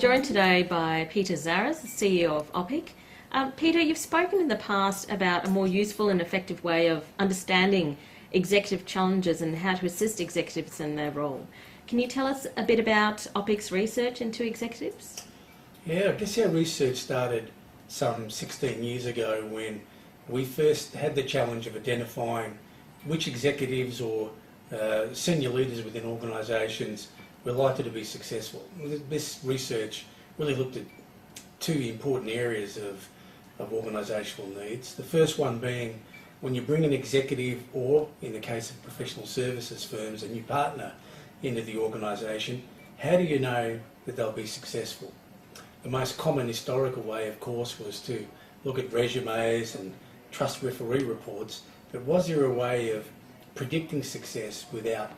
joined today by Peter Zaras, the CEO of OPIC. Peter, you've spoken in the past about a more useful and effective way of understanding executive challenges and how to assist executives in their role. Can you tell us a bit about OPIC's research into executives? Yeah, I guess our research started some 16 years ago when we first had the challenge of identifying which executives or senior leaders within organisations were likely to be successful. This research really looked at two important areas of organisational needs. The first one being when you bring an executive or, in the case of professional services firms, a new partner into the organisation, how do you know that they'll be successful? The most common historical way, of course, was to look at resumes and trust referee reports, but was there a way of predicting success without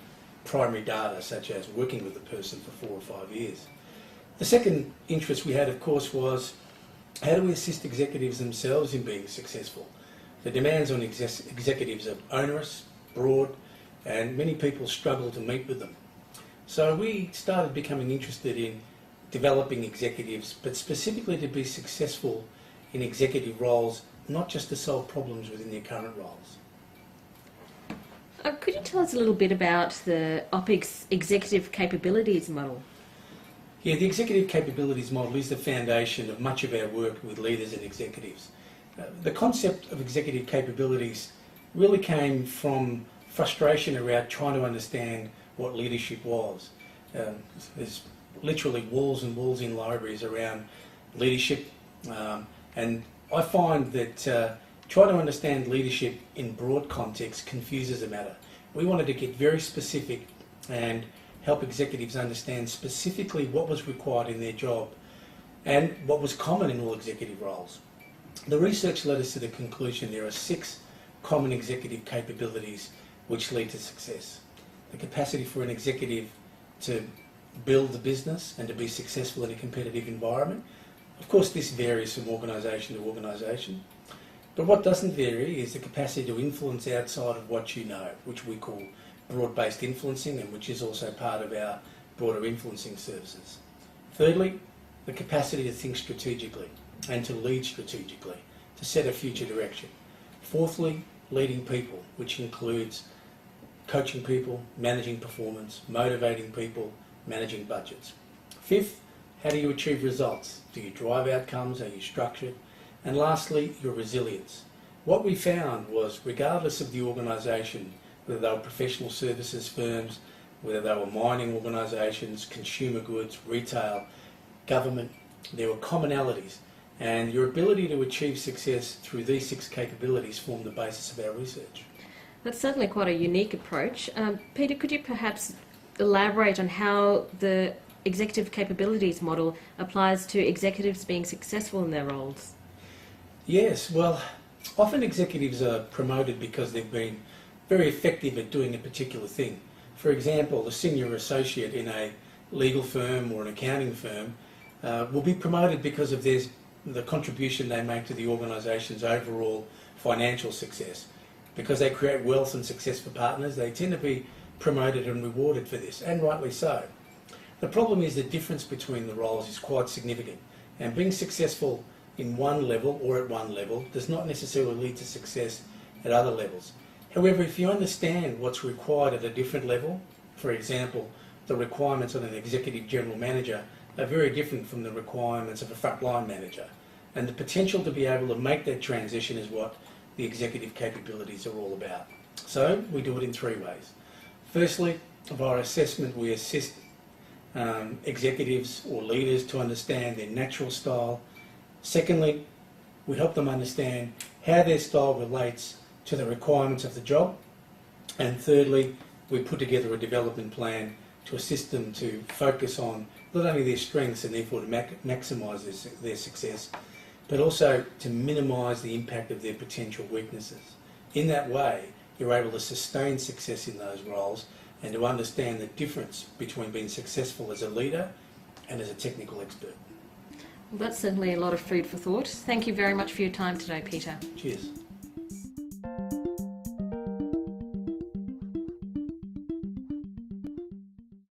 primary data, such as working with the person for 4 or 5 years? The second interest we had, of course, was how do we assist executives themselves in being successful? The demands on executives are onerous, broad, and many people struggle to meet with them. So we started becoming interested in developing executives, but specifically to be successful in executive roles, not just to solve problems within their current roles. Could you tell us a little bit about the OPIC's executive capabilities model? Yeah, the executive capabilities model is the foundation of much of our work with leaders and executives. The concept of executive capabilities really came from frustration around trying to understand what leadership was. There's literally walls and walls in libraries around leadership, and I find that trying to understand leadership in broad context confuses the matter. We wanted to get very specific and help executives understand specifically what was required in their job and what was common in all executive roles. The research led us to the conclusion there are 6 common executive capabilities which lead to success. The capacity for an executive to build the business and to be successful in a competitive environment. Of course, this varies from organisation to organisation. But what doesn't vary is the capacity to influence outside of what you know, which we call broad-based influencing, and which is also part of our broader influencing services. Thirdly, the capacity to think strategically and to lead strategically, to set a future direction. Fourthly, leading people, which includes coaching people, managing performance, motivating people, managing budgets. Fifth, how do you achieve results? Do you drive outcomes? Are you structured? And lastly, your resilience. What we found was, regardless of the organisation, whether they were professional services firms, whether they were mining organisations, consumer goods, retail, government, there were commonalities. And your ability to achieve success through these 6 capabilities formed the basis of our research. That's certainly quite a unique approach. Peter, could you perhaps elaborate on how the executive capabilities model applies to executives being successful in their roles? Yes, well, often executives are promoted because they've been very effective at doing a particular thing. For example, a senior associate in a legal firm or an accounting firm will be promoted because of the contribution they make to the organisation's overall financial success. Because they create wealth and success for partners, they tend to be promoted and rewarded for this, and rightly so. The problem is the difference between the roles is quite significant, and being successful in one level or at one level does not necessarily lead to success at other levels. However, if you understand what's required at a different level, for example, the requirements on an executive general manager are very different from the requirements of a frontline manager, and the potential to be able to make that transition is what the executive capabilities are all about. So we do it in 3 ways. Firstly, via assessment, we assist executives or leaders to understand their natural style. Secondly, we help them understand how their style relates to the requirements of the job. And thirdly, we put together a development plan to assist them to focus on not only their strengths and therefore to maximise their success, but also to minimise the impact of their potential weaknesses. In that way, you're able to sustain success in those roles and to understand the difference between being successful as a leader and as a technical expert. Well, that's certainly a lot of food for thought. Thank you very much for your time today, Peter. Cheers.